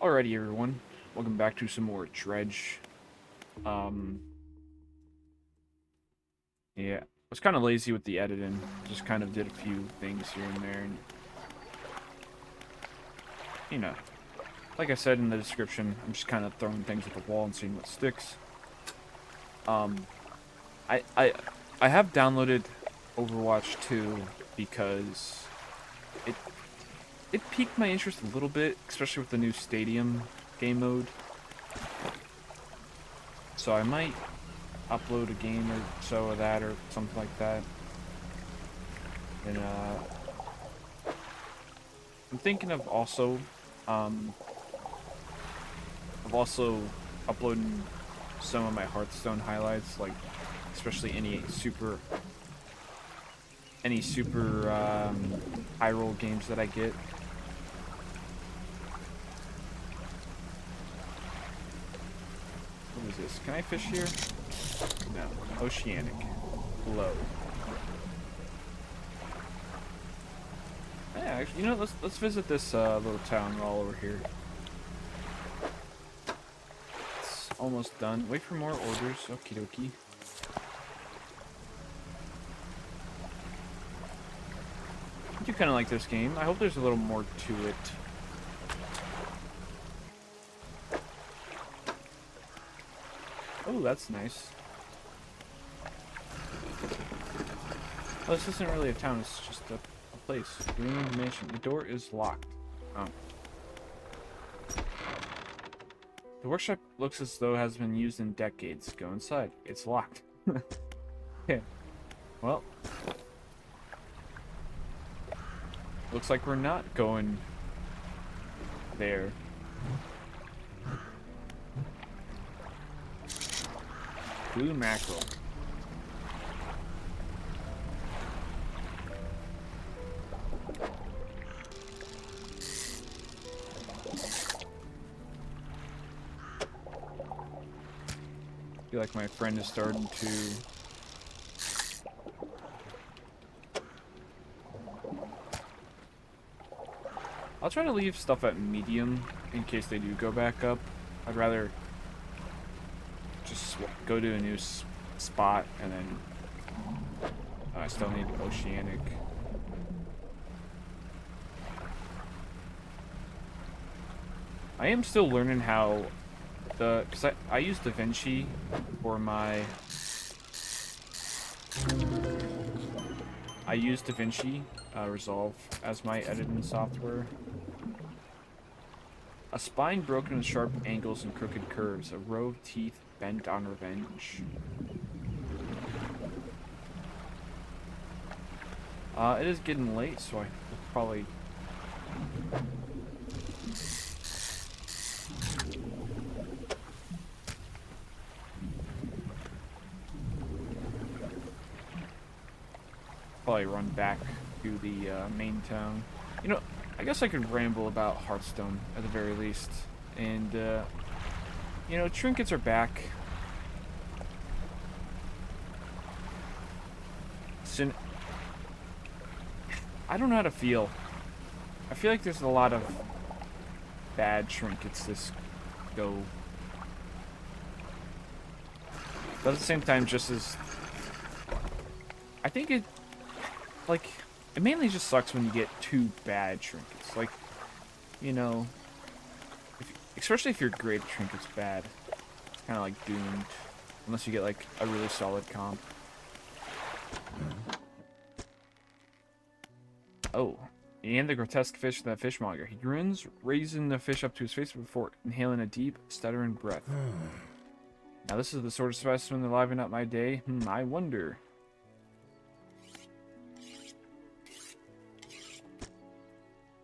Alrighty, everyone. Welcome back to some more Dredge. Um, yeah, I was kind of lazy with the editing. Just kind of did a few things here and there, and you know, like I said in the description, I'm just kind of throwing things at the wall and seeing what sticks. Um, I I I have downloaded Overwatch 2 because it it piqued my interest a little bit, especially with the new Stadium game mode. So I might upload a game or so of that or something like that. And I'm thinking um, of also uploading some of my Hearthstone highlights, like especially any super high roll games that I get. What is this? Can I fish here? No. Oceanic. Low. Yeah, actually, let's visit this little town all over here. It's almost done. Wait for more orders. Okie dokie. I do kind of like this game. I hope there's a little more to it. Oh, that's nice. Oh, this isn't really a town, it's just a place. Ruined mansion. The door is locked. Oh. The workshop looks as though it has been used in decades. Go inside. It's locked. Yeah. Well. Looks like we're not going there. Blue mackerel. I feel like my friend is starting to I'll try to leave stuff at medium in case they do go back up. I'd rather just go to a new spot and then I still need oceanic. I am still learning how because I use davinci for my I use davinci Resolve as my editing software. A spine broken with sharp angles and crooked curves, a row of teeth bent on revenge. It is getting late, so I will probably run back to the main town. You know, I guess I could ramble about Hearthstone at the very least. And, you know, trinkets are back. I don't know how to feel. I feel like there's a lot of bad trinkets this go. But at the same time, just as... I think it... Like, it mainly just sucks when you get two bad trinkets. Like, you know... Especially if your great trinket's bad. It's kind of like doomed. Unless you get, like, a really solid comp. Oh. And the grotesque fish, the fishmonger. He grins, raising the fish up to his face before inhaling a deep, stuttering breath. Now this is the sort of specimen that liven up my day. I wonder.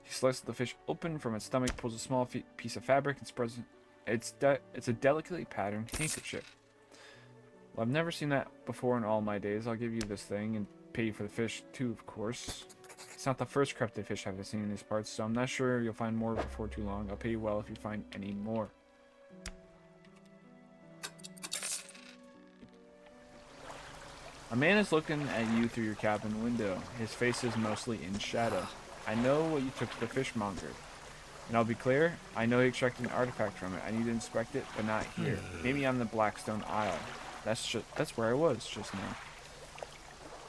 He slices the fish open from its stomach, pulls a small piece of fabric, and spreads it. It's a delicately patterned handkerchief. Well, I've never seen that before in all my days. I'll give you this thing and pay you for the fish too, of course. It's not the first cryptid fish I've seen in these parts, so I'm not sure you'll find more before too long. I'll pay you well if you find any more. A man is looking at you through your cabin window. His face is mostly in shadow. I know what you took to the fishmonger. And I'll be clear, I know he extracted an artifact from it. I need to inspect it, but not here. Maybe on the Blackstone Isle. That's where I was just now.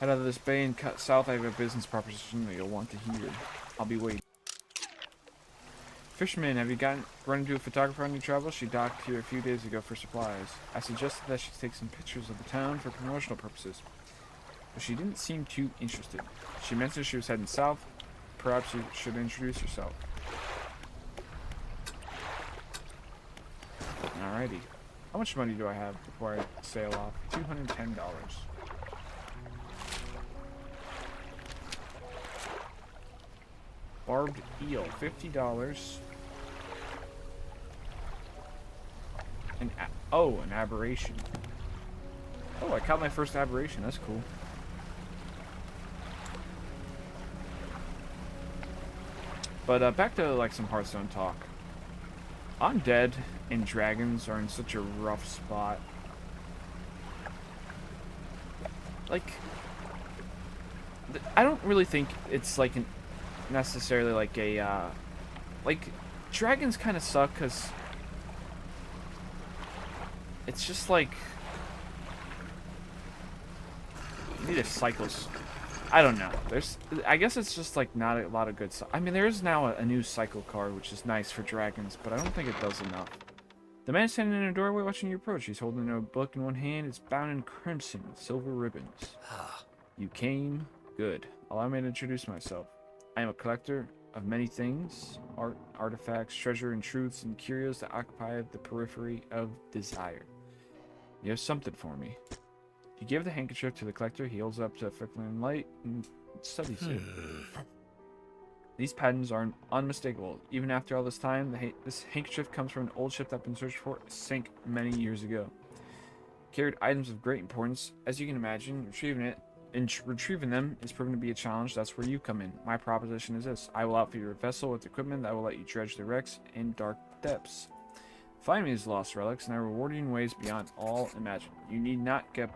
Head out of this bay and cut south. I have a business proposition that you'll want to hear. I'll be waiting. Fisherman, have you run into a photographer on your travels? She docked here a few days ago for supplies. I suggested that she take some pictures of the town for promotional purposes, but she didn't seem too interested. She mentioned she was heading south. Perhaps you should introduce yourself. Alrighty. How much money do I have before I sail off? $210. Barbed eel, $50. An aberration. Oh, I caught my first aberration. That's cool. But back to like some Hearthstone talk. Undead and dragons are in such a rough spot. Like, I don't really think it's like necessarily like a like dragons kind of suck because it's just like you need a cyclist. I don't know. I guess it's just like not a lot of good stuff. I mean, there is now a new cycle card, which is nice for dragons, but I don't think it does enough. The man standing in a doorway watching you approach. He's holding a book in one hand. It's bound in crimson with silver ribbons. You came? Good. Allow me to introduce myself. I am a collector of many things, art, artifacts, treasure, and truths, and curios that occupy the periphery of desire. You have something for me. You give the handkerchief to the collector. He holds it up to a flickering light and studies it. These patterns are unmistakable. Even after all this time, this handkerchief comes from an old ship that I've been searching for, sank many years ago. Carried items of great importance. As you can imagine, retrieving them is proven to be a challenge. That's where you come in. My proposition is this. I will outfit your vessel with equipment that will let you dredge the wrecks in dark depths. Find me these lost relics, and I reward you in ways beyond all imagined. You need not give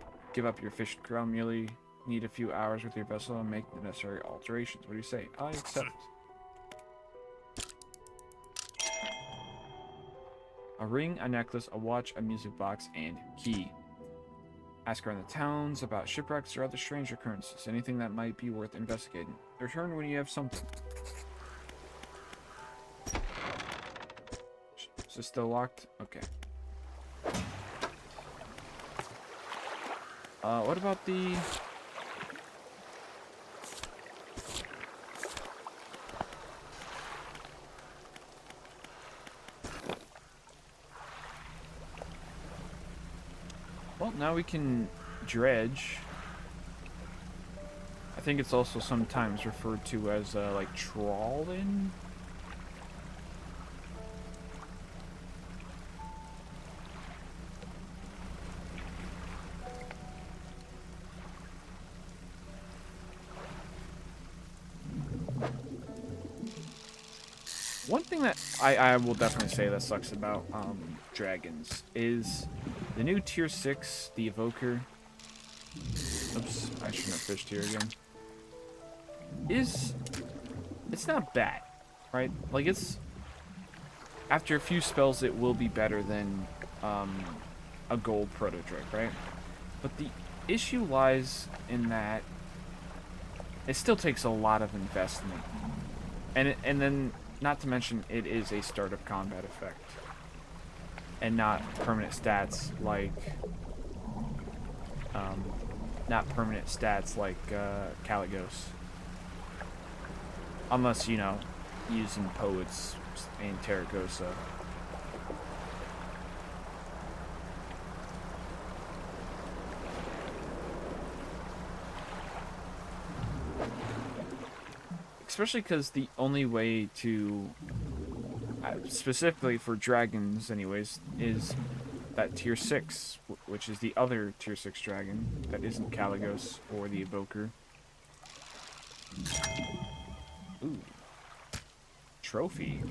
up your fish and crew. Merely need a few hours with your vessel and make the necessary alterations. What do you say? I accept. A ring, a necklace, a watch, a music box, and key. Ask around the towns about shipwrecks or other strange occurrences. Anything that might be worth investigating. Return when you have something. Is this still locked? Okay. What about the... Well, now we can dredge. I think it's also sometimes referred to as, like, trawling. One thing that I will definitely say that sucks about dragons is the new tier 6, the evoker. Oops, I shouldn't have fished here again. It's not bad, right? Like it's after a few spells it will be better than a gold proto-drake, right? But the issue lies in that it still takes a lot of investment. And then not to mention, it is a start of combat effect, and not permanent stats like, Caligos. Unless, you know, using poets in Terracosa. Especially because the only way to, specifically for dragons anyways, is that tier 6, which is the other tier 6 dragon that isn't Caligos or the Evoker. Ooh. Trophy.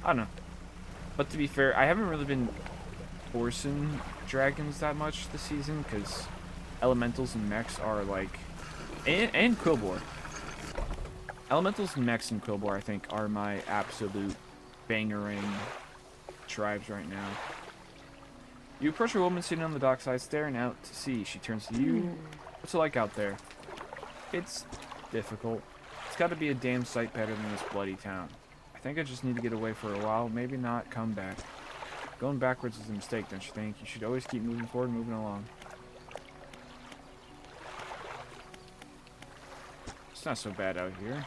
I don't know. But to be fair, I haven't really been forcing dragons that much this season because elementals and mechs are like And Quillbore. Elementals, Mechs, and Quillbore, I think, are my absolute bangering tribes right now. You approach a woman sitting on the dockside, staring out to sea. She turns to you. What's it like out there? It's difficult. It's got to be a damn sight better than this bloody town. I think I just need to get away for a while, maybe not come back. Going backwards is a mistake, don't you think? You should always keep moving forward, moving along. It's not so bad out here.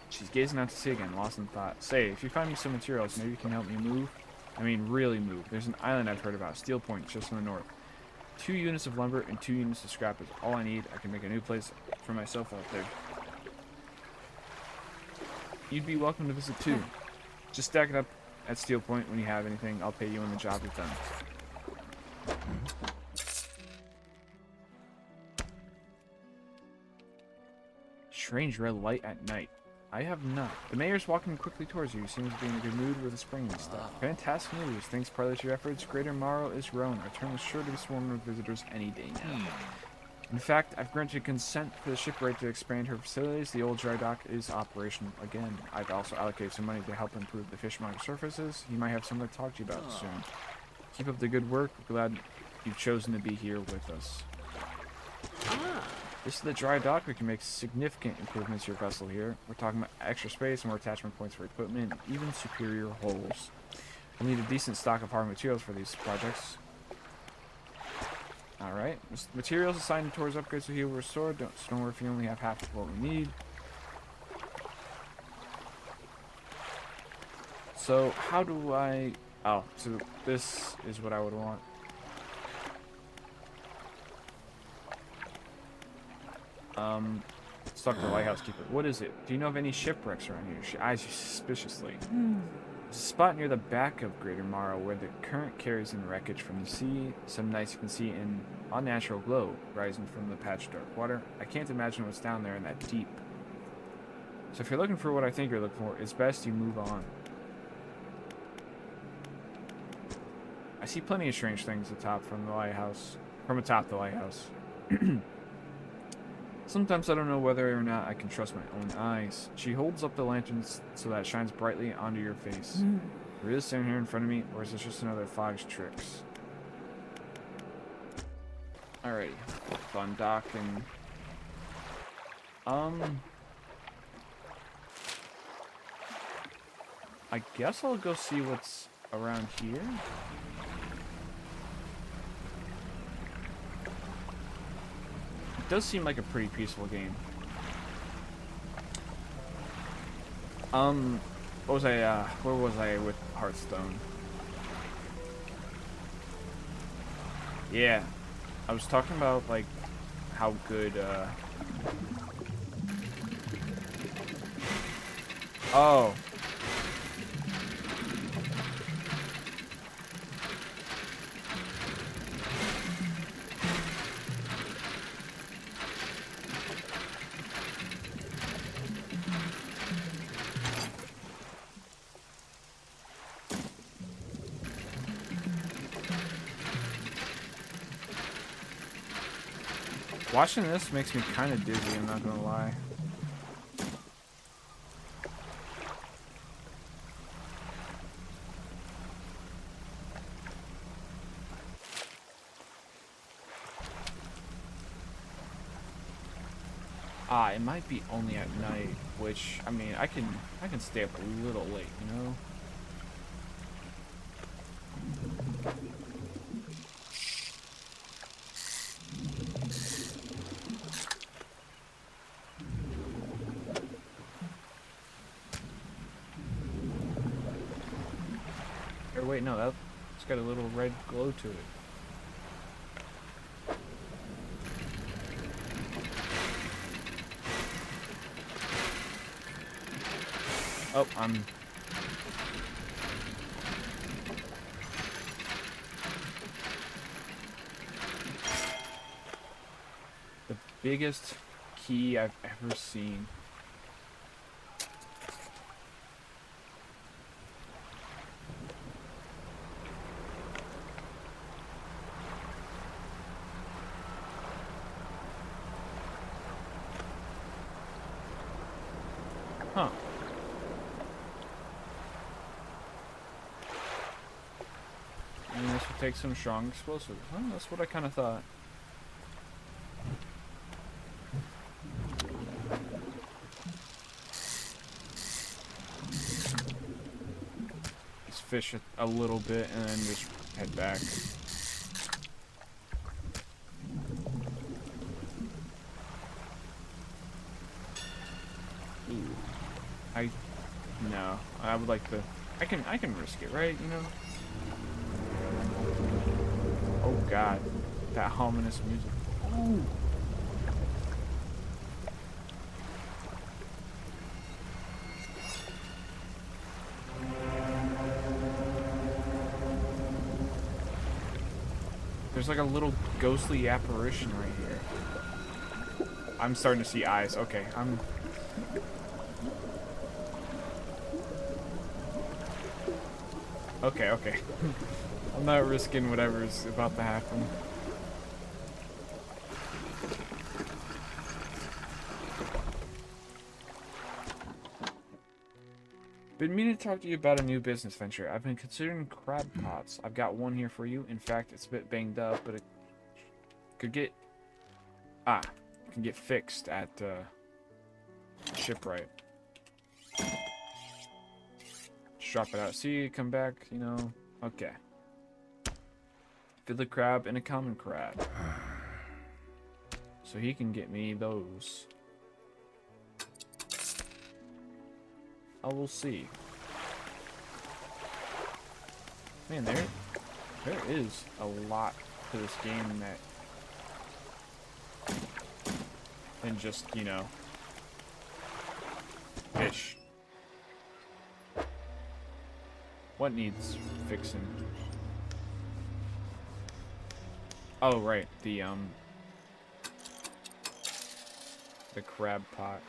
She's gazing out to sea again, lost in thought. Say, if you find me some materials, maybe you can help me move? I mean, really move. There's an island I've heard about, Steel Point, just in the north. 2 units of lumber and 2 units of scrap is all I need. I can make a new place for myself out there. You'd be welcome to visit too. Just stack it up at Steel Point when you have anything. I'll pay you when the job is done. Strange red light at night. I have not. The mayor's walking quickly towards you. He seems to be in a good mood with the spring and stuff. Fantastic news. Thanks partly to your efforts, Greater Morrow is grown. Our town is sure to be swarming with visitors any day now. In fact, I've granted consent for the shipwright to expand her facilities. The old dry dock is operational again. I've also allocated some money to help improve the fishmonger surfaces. He might have something to talk to you about soon. Keep up the good work. We're glad you've chosen to be here with us. This is the dry dock. We can make significant improvements to your vessel here. We're talking about extra space, more attachment points for equipment, and even superior holes. We'll need a decent stock of hard materials for these projects. Alright. Materials assigned towards upgrades will heal restored. Don't worry if you only have half of what we need. So, how do I... Oh, so this is what I would want. Stuck the lighthouse keeper. What is it? Do you know of any shipwrecks around here? She eyes you suspiciously. There's a spot near the back of Greater Morrow where the current carries in wreckage from the sea. Some nights you can see an unnatural glow rising from the patch of dark water. I can't imagine what's down there in that deep. So if you're looking for what I think you're looking for, it's best you move on. I see plenty of strange things atop from the lighthouse. From atop the lighthouse. Sometimes I don't know whether or not I can trust my own eyes. She holds up the lantern so that it shines brightly onto your face. Are you really standing here in front of me, or is this just another fog's tricks? Alrighty. Fun docking. I guess I'll go see what's around here. It does seem like a pretty peaceful game. What was I, where was I with Hearthstone? Yeah, I was talking about, like, how good, Oh. Watching this makes me kind of dizzy, I'm not gonna lie. It might be only at night, which, I mean, I can stay up a little late, you know? Or wait, no, that's got a little red glow to it. Oh, I'm... The biggest key I've ever seen. take some strong explosives. Huh? That's what I kind of thought. Let's fish a little bit and then just head back. Ooh. No. I would like to... I can risk it, right? You know? Oh god. That ominous music. Oh! There's like a little ghostly apparition right here. I'm starting to see eyes. Okay, Okay. I'm not risking whatever's about to happen. Been meaning to talk to you about a new business venture. I've been considering crab pots. I've got one here for you. In fact, it's a bit banged up, but it could get can get fixed at shipwright. Just drop it out. See, come back. You know. Okay. Fiddler crab and a common crab. So he can get me those. I will see. Man, there is a lot to this game than just, you know, fish. What needs fixing? Oh, right, the crab pot.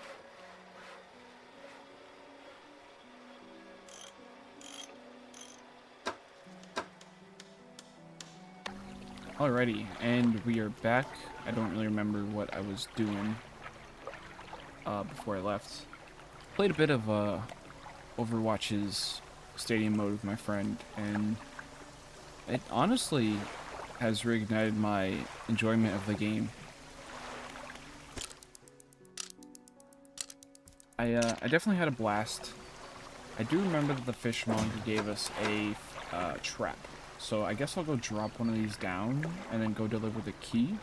Alrighty, and we are back. I don't really remember what I was doing before I left. Played a bit of Overwatch's stadium mode with my friend, and it honestly has reignited my enjoyment of the game. I definitely had a blast. I do remember that the fishmonger gave us a trap. So I guess I'll go drop one of these down and then go deliver the key.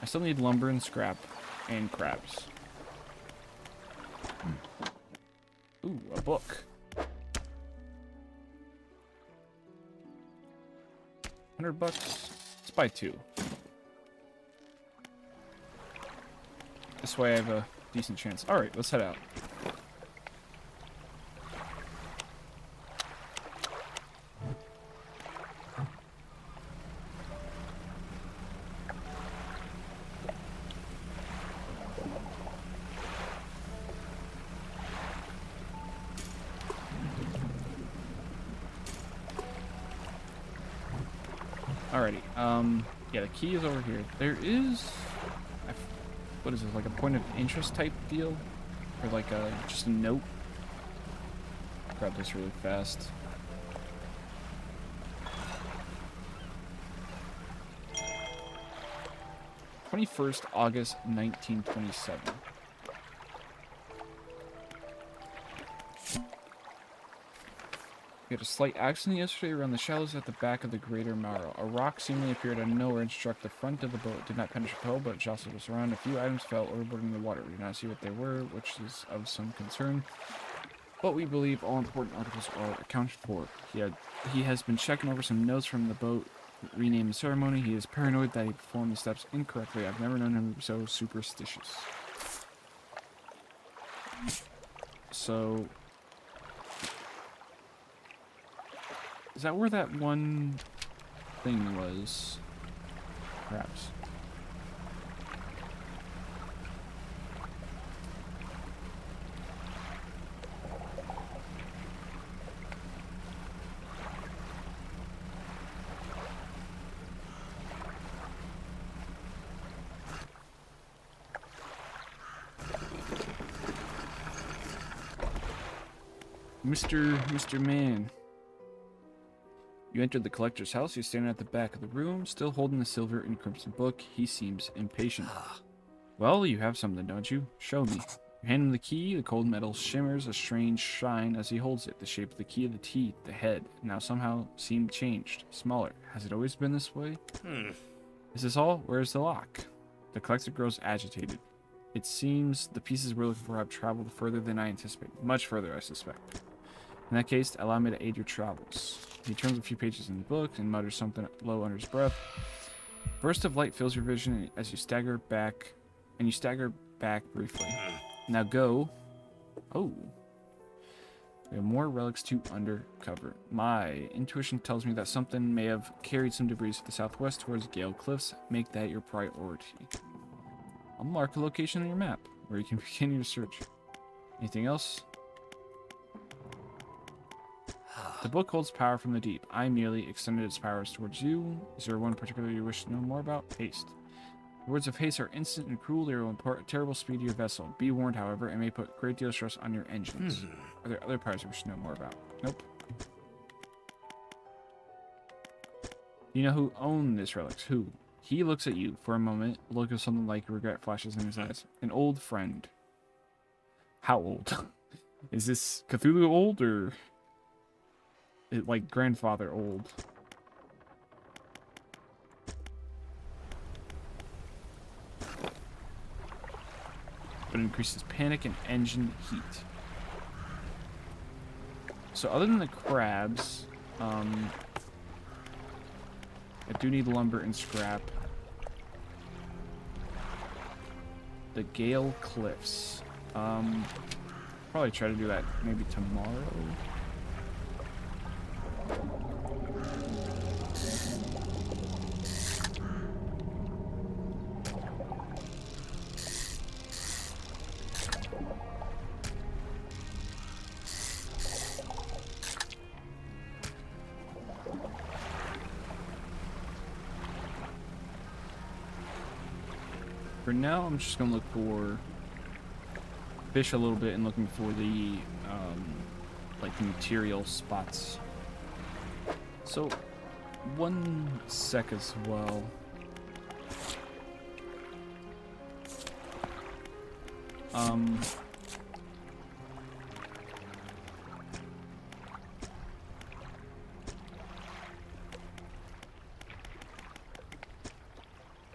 I still need lumber and scrap and crabs. Ooh, a book. 100 bucks. Let's buy 2. This way I have a decent chance. Alright, let's head out. Alrighty, yeah, the key is over here. There is, what is it, like a point of interest type deal? Or like just a note? Grab this really fast. August 21st, 1927. We had a slight accident yesterday around the shallows at the back of the Greater Marrow. A rock seemingly appeared out of nowhere and struck the front of the boat. It did not penetrate the hull, but it jostled us around. A few items fell overboard in the water. We did not see what they were, which is of some concern. But we believe all important articles are accounted for. He has been checking over some notes from the boat rename ceremony. He is paranoid that he performed the steps incorrectly. I've never known him to be so superstitious. So... is that where that one thing was? Perhaps. Mr. Man. You enter the collector's house. He's standing at the back of the room, still holding the silver and crimson book. He seems impatient. Well, you have something, don't you? Show me. You hand him the key. The cold metal shimmers a strange shine as he holds it. The shape of the key, the teeth, the head, now somehow seem changed, smaller. Has it always been this way? Is this all? Where's the lock? The collector grows agitated. It seems the pieces we're looking for have traveled further than I anticipated. Much further, I suspect. In that case, allow me to aid your travels. He turns a few pages in the book and mutters something low under his breath. Burst of light fills your vision as you stagger back, briefly. Now go. Oh. We have more relics to undercover. My intuition tells me that something may have carried some debris to the southwest towards Gale Cliffs. Make that your priority. I'll mark a location on your map where you can begin your search. Anything else? The book holds power from the deep. I merely extended its powers towards you. Is there one particular you wish to know more about? Haste. The words of haste are instant and cruel. They will impart terrible speed to your vessel. Be warned, however, it may put a great deal of stress on your engines. Are there other powers you wish to know more about? Nope. You know who owned this relic? Who? He looks at you for a moment. A look of something like regret flashes in his eyes. An old friend. How old? Is this Cthulhu old or like grandfather old? But increases panic and engine heat. So other than the crabs, I do need lumber and scrap. The Gale Cliffs. Probably try to do that maybe tomorrow. For now, I'm just gonna look for fish a little bit and looking for the like the material spots. So, one sec as well.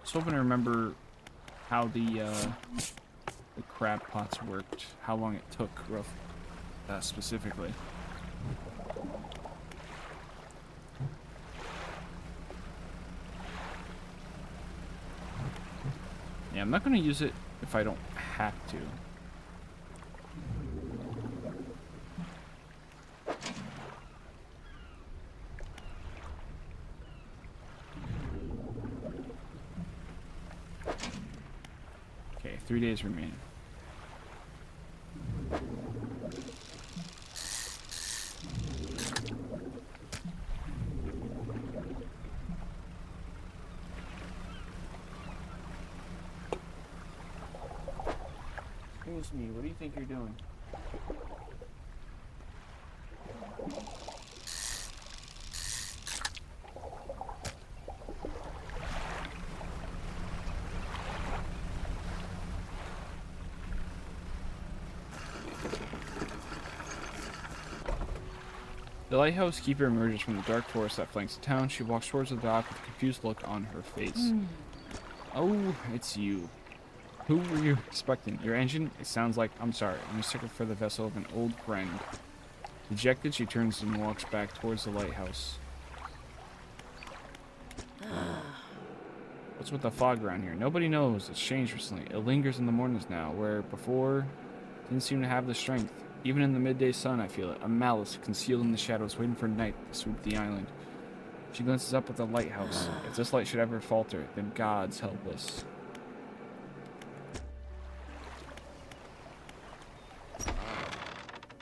Just hoping to remember how the crab pots worked, how long it took, specifically. Yeah, I'm not going to use it if I don't have to. Okay, 3 days remain. Excuse me, what do you think you're doing? The lighthouse keeper emerges from the dark forest that flanks the town. She walks towards the dock with a confused look on her face. Oh, it's you. Who were you expecting? Your engine? It sounds like... I'm sorry. I'm mistaken for the vessel of an old friend. Dejected, she turns and walks back towards the lighthouse. What's with the fog around here? Nobody knows. It's changed recently. It lingers in the mornings now, where before didn't seem to have the strength. Even in the midday sun, I feel it. A malice concealed in the shadows, waiting for night to sweep the island. She glances up at the lighthouse. If this light should ever falter, then God's helpless.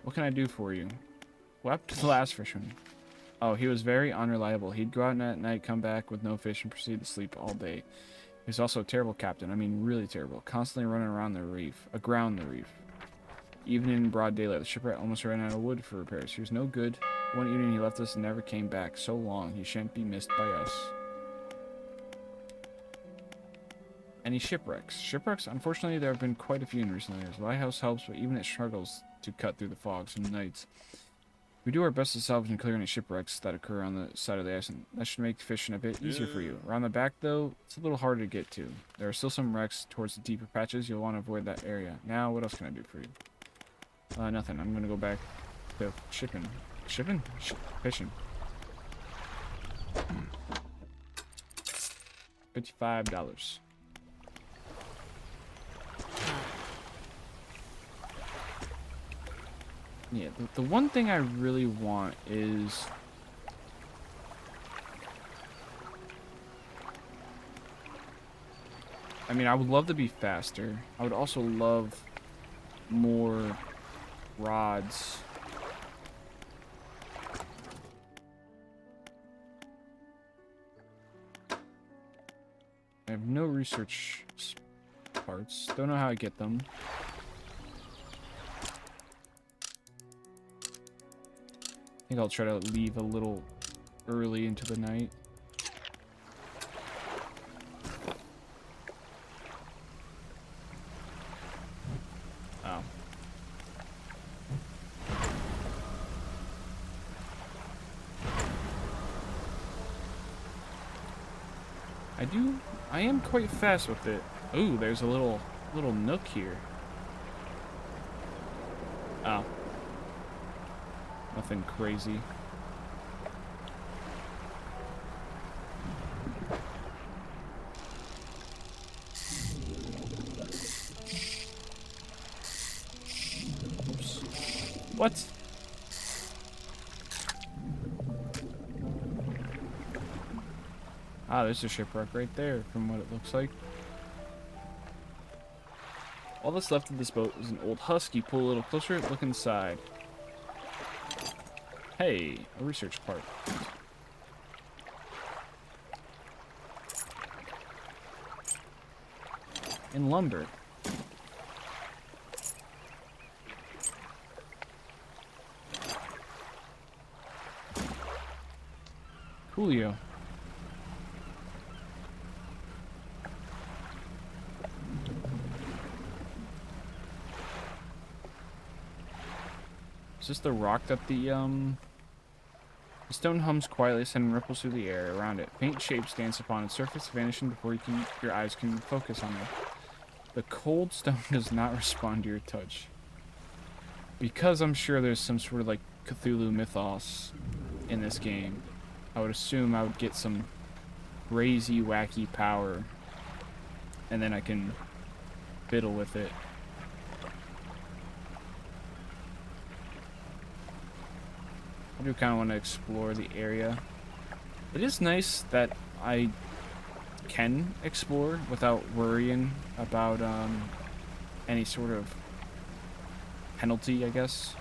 What can I do for you? What happened to the last fisherman? Oh, he was very unreliable. He'd go out at night, come back with no fish, and proceed to sleep all day. He was also a terrible captain. I mean, really terrible. Constantly running around the reef. Aground the reef. Even in broad daylight, the shipwright almost ran out of wood for repairs. He was no good. One evening he left us and never came back. So long, he shouldn't be missed by us. Any shipwrecks? Shipwrecks? Unfortunately, there have been quite a few in recent years. The lighthouse helps, but even it struggles to cut through the fogs and nights. We do our best to salvage and clear any shipwrecks that occur on the side of the ice, and that should make fishing a bit easier for you. Around the back, though, it's a little harder to get to. There are still some wrecks towards the deeper patches. You'll want to avoid that area. Now, what else can I do for you? Nothing. I'm going to go back to shipping. Shipping? Fishing. $55. Yeah, the one thing I really want is... I mean, I would love to be faster. I would also love more rods. I have no research parts. Don't know how I get them. I think I'll try to leave a little early into the night. Oh. I am quite fast with it. Ooh, there's a little nook here. Oh. Nothing crazy. Oops. What? Ah, there's a shipwreck right there, from what it looks like. All that's left of this boat is an old husky. Pull a little closer, look inside. Hey, a research part. And lumber. Coolio. Is this the rock that the stone hums quietly, sending ripples through the air around it. Faint shapes dance upon its surface, vanishing before your eyes can focus on them. The cold stone does not respond to your touch. Because I'm sure there's some sort of like Cthulhu mythos in this game, I would assume I would get some crazy, wacky power, and then I can fiddle with it. I do kind of want to explore the area. It is nice that I can explore without worrying about any sort of penalty, I guess.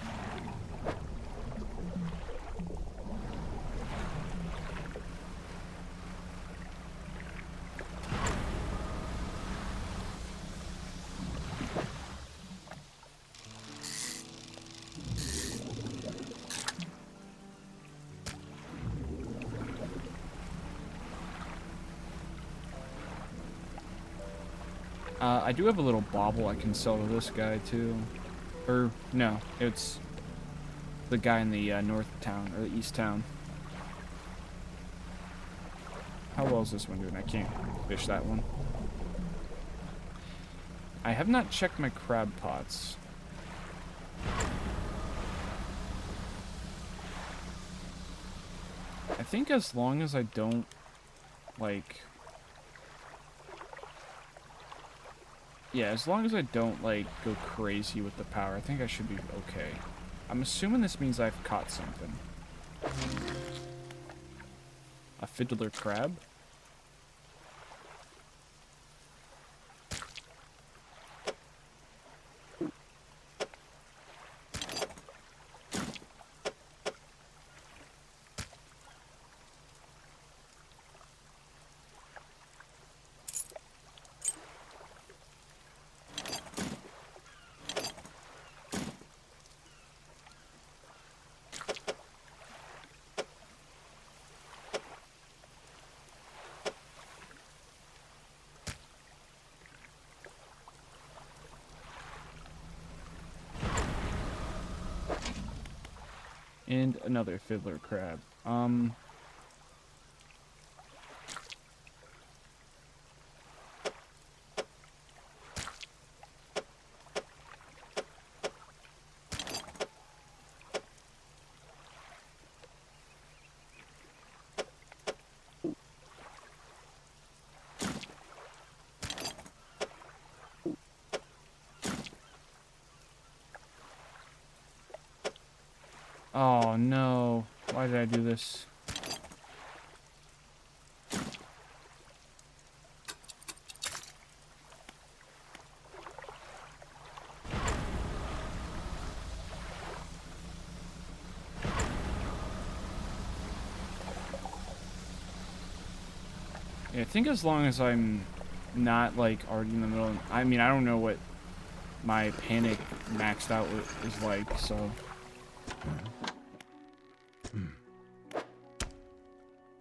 I do have a little bauble I can sell to this guy, too. Or, no, it's the guy in the north town, or the east town. How well is this one doing? I can't fish that one. I have not checked my crab pots. I think as long as I don't, like... Yeah, as long as I don't, like, go crazy with the power, I think I should be okay. I'm assuming this means I've caught something. A fiddler crab? And another fiddler crab. Oh no. Why did I do this? Yeah, I think as long as I'm not like already in the middle of, I mean, I don't know what my panic maxed out is like, so.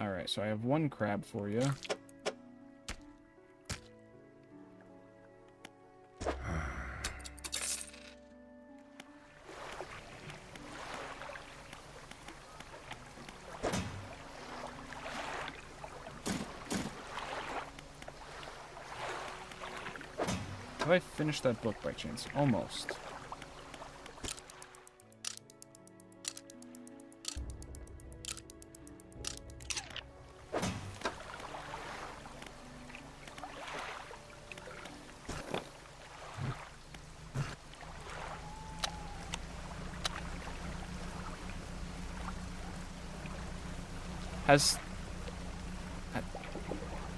Alright, so I have one crab for you. Have I finished that book by chance? Almost.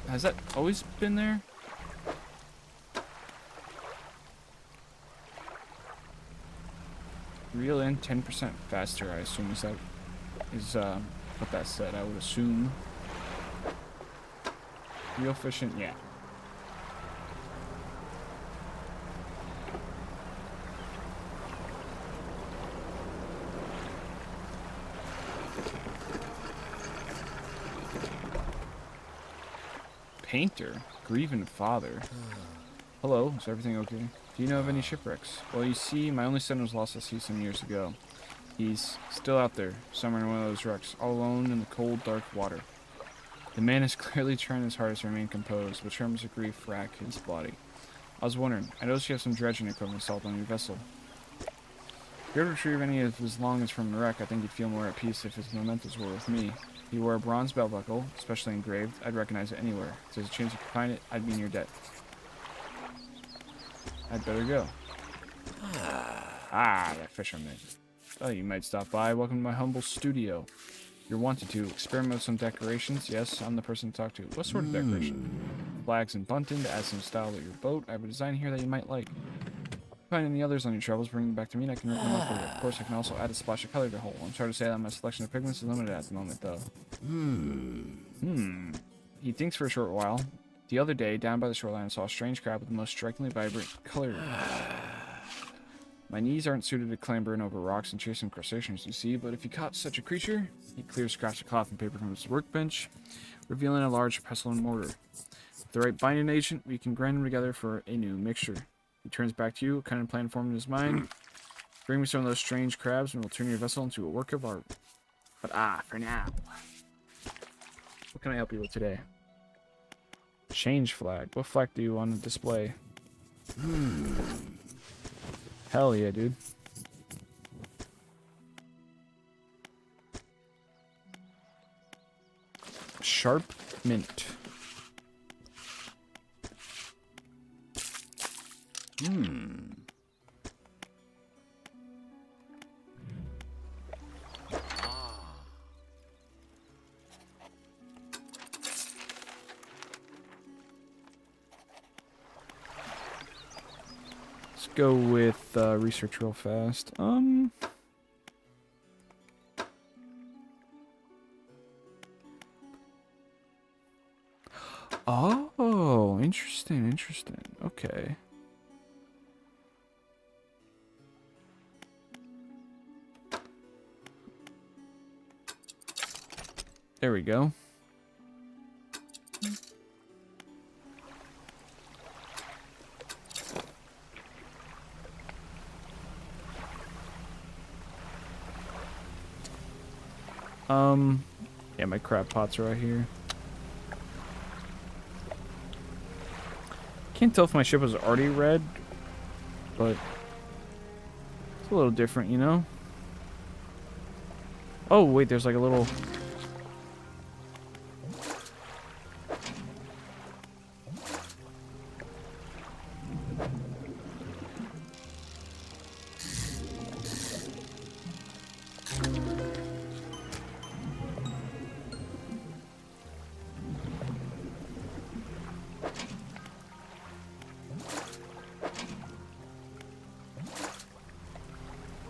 Has that always been there? Real and 10% faster, I assume is what that said. I would assume. Real efficient, yeah. Painter? Grieving father. Hello, is everything okay? Do you know of any shipwrecks? Well, you see, my only son was lost at sea some years ago. He's still out there, somewhere in one of those wrecks, all alone in the cold, dark water. The man is clearly trying his hardest to remain composed, but tremors of grief rack his body. I was wondering, I noticed you have some dredging equipment installed on your vessel. If you were to retrieve any of his belongings from the wreck, I think you'd feel more at peace if his mementos were with me. He wore a bronze belt buckle, especially engraved. I'd recognize it anywhere. If there's a chance you could find it, I'd be in your debt. I'd better go. That fisherman. Oh, you might stop by. Welcome to my humble studio. You're wanted to experiment with some decorations. Yes, I'm the person to talk to. What sort of decoration? Flags and bunting to add some style to your boat. I have a design here that you might like. Find any others on your travels, bring them back to me and I can rip them up for you. Of course, I can also add a splash of color to the whole. I'm sorry to say that my selection of pigments is limited at the moment, though. He thinks for a short while. The other day, down by the shoreline, I saw a strange crab with the most strikingly vibrant color. My knees aren't suited to clambering over rocks and chasing crustaceans, you see, but if you caught such a creature, he clears scraps of cloth and paper from his workbench, revealing a large pestle and mortar. With the right binding agent, we can grind them together for a new mixture. He turns back to you, kind of plan formed in his mind. Bring me some of those strange crabs and we'll turn your vessel into a work of art. But for now. What can I help you with today? Change flag. What flag do you want to display? Hell yeah, dude. Sharp mint. Let's go with research real fast. Oh, interesting. Okay. There we go. Yeah, my crab pots are right here. Can't tell if my ship was already red, but it's a little different, you know? Oh, wait, there's like a little...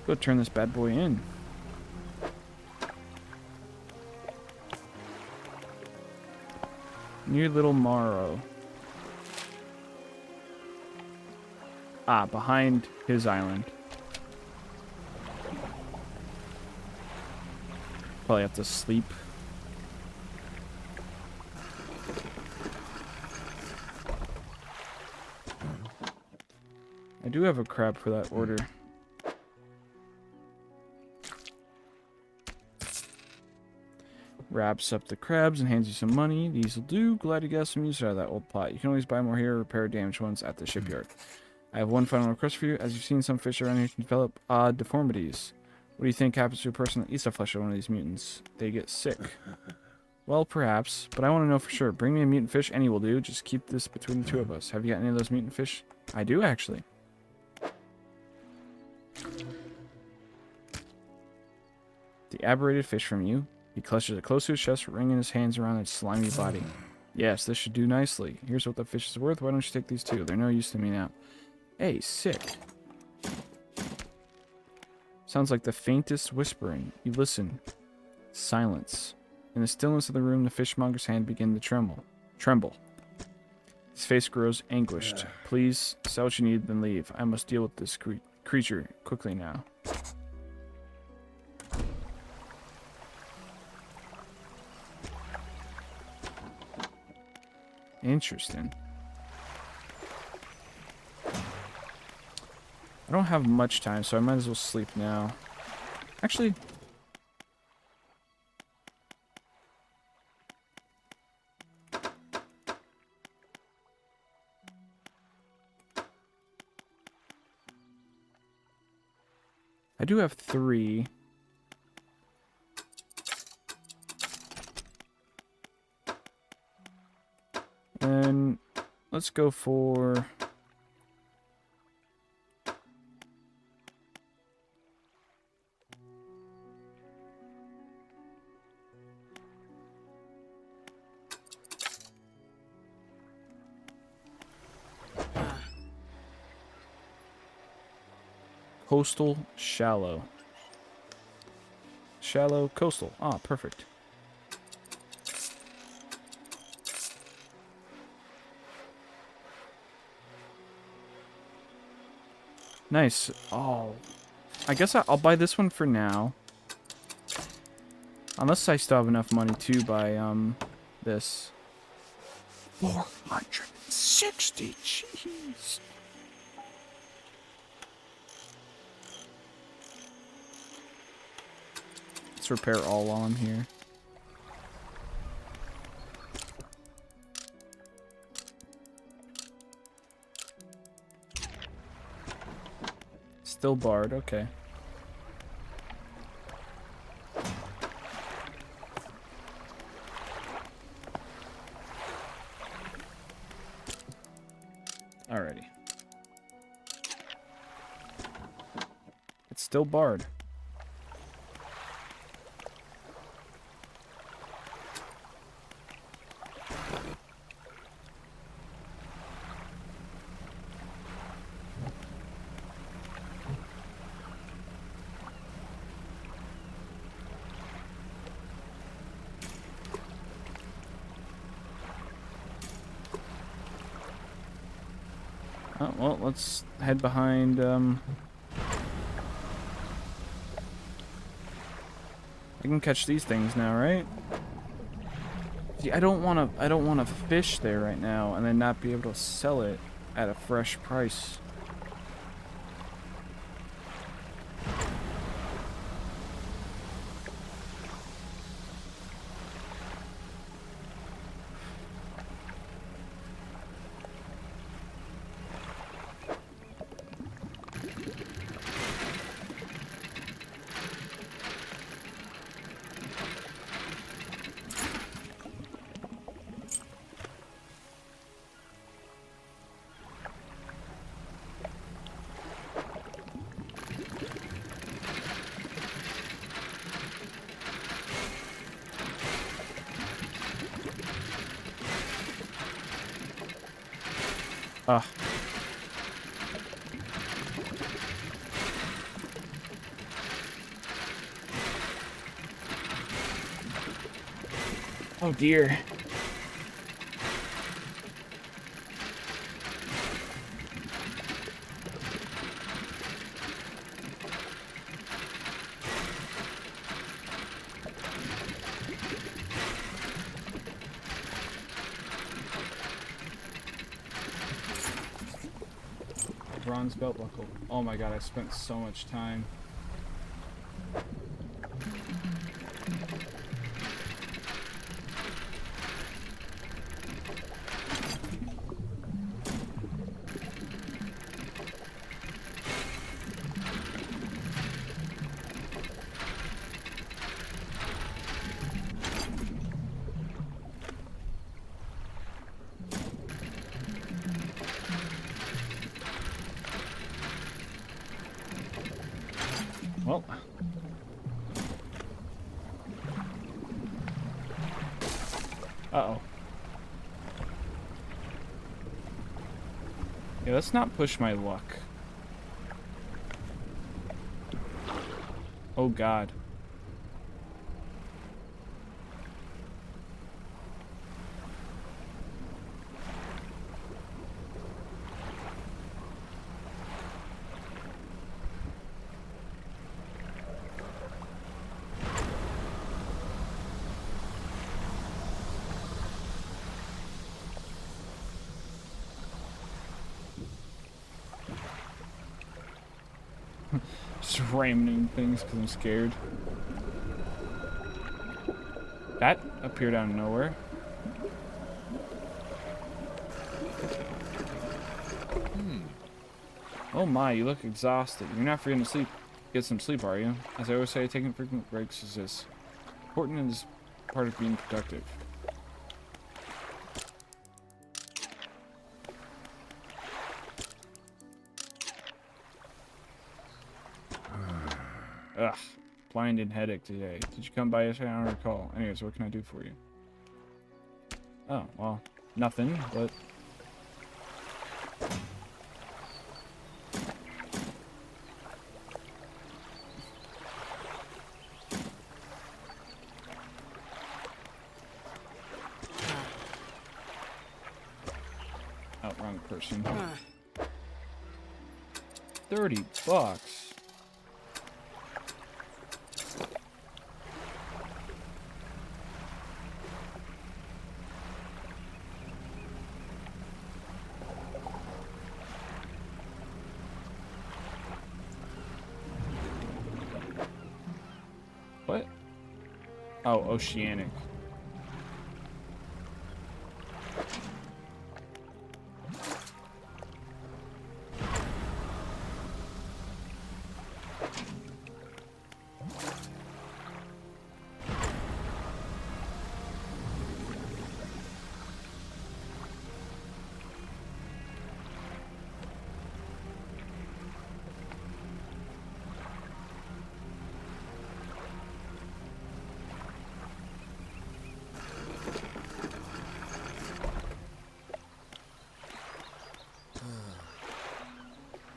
Go turn this bad boy in. Near Little Morrow. Ah, behind his island. Probably have to sleep. I do have a crab for that order. Wraps up the crabs and hands you some money. These'll do. Glad you got some use out of that old pot. You can always buy more here or repair damaged ones at the shipyard. I have one final request for you. As you've seen, some fish around here can develop odd deformities. What do you think happens to a person that eats the flesh of one of these mutants? They get sick. Well, perhaps, but I want to know for sure. Bring me a mutant fish, any will do. Just keep this between the two of us. Have you got any of those mutant fish? I do, actually. The aberrated fish from you. He clutches it close to his chest, wringing his hands around its slimy body. Yes, this should do nicely. Here's what the fish is worth. Why don't you take these two? They're no use to me now. Hey, sick. Sounds like the faintest whispering. You listen. Silence. In the stillness of the room, the fishmonger's hand began to tremble. His face grows anguished. Please, sell what you need, then leave. I must deal with this creature quickly now. Interesting. I don't have much time, so I might as well sleep now. Actually... I do have 3. And let's go for... Coastal Shallow. Shallow coastal. Ah, perfect. Nice. Oh. I guess I'll buy this one for now. Unless I still have enough money to buy, this. 460, jeez. Let's repair all while I'm here. Still barred, okay. Alrighty. It's still barred. Oh, well, let's head behind, I can catch these things now, right? See, I don't wanna fish there right now and then not be able to sell it at a fresh price. Ugh. Oh dear. Bronze belt buckle. Oh my god, I spent so much time. Well. Uh-oh. Yeah, let's not push my luck. Oh god. Just ramming things because I'm scared. That appeared out of nowhere. Oh my, you look exhausted. You're not forgetting to sleep. Get some sleep, are you? As I always say, taking frequent breaks is as important as part of being productive. Ugh. Blinding headache today. Did you come by yesterday? I don't recall. Anyways, what can I do for you? Oh, well, nothing, but... Oh, wrong person. $30. What? Oh, oceanic.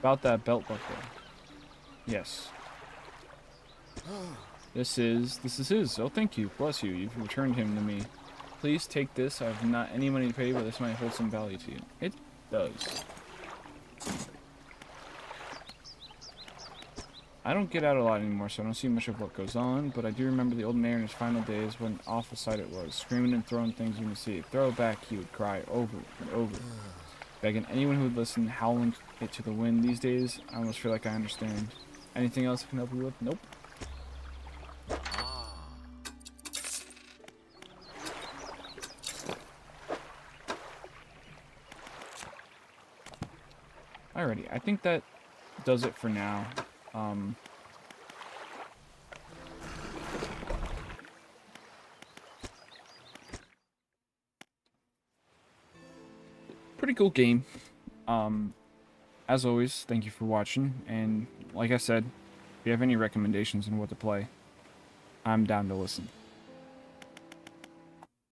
About that belt buckle. Yes. This is his. Oh, thank you. Bless you. You've returned him to me. Please take this. I have not any money to pay, but this might hold some value to you. It does. I don't get out a lot anymore, so I don't see much of what goes on, but I do remember the old mayor in his final days, what an awful sight it was. Screaming and throwing things you can see. Throw it back, he would cry over and over. Begging anyone who would listen, howling it to the wind. These days, I almost feel like I understand. Anything else I can help you with? Nope. Alrighty, I think that does it for now. Pretty cool game. As always, thank you for watching, and like I said, if you have any recommendations on what to play, I'm down to listen.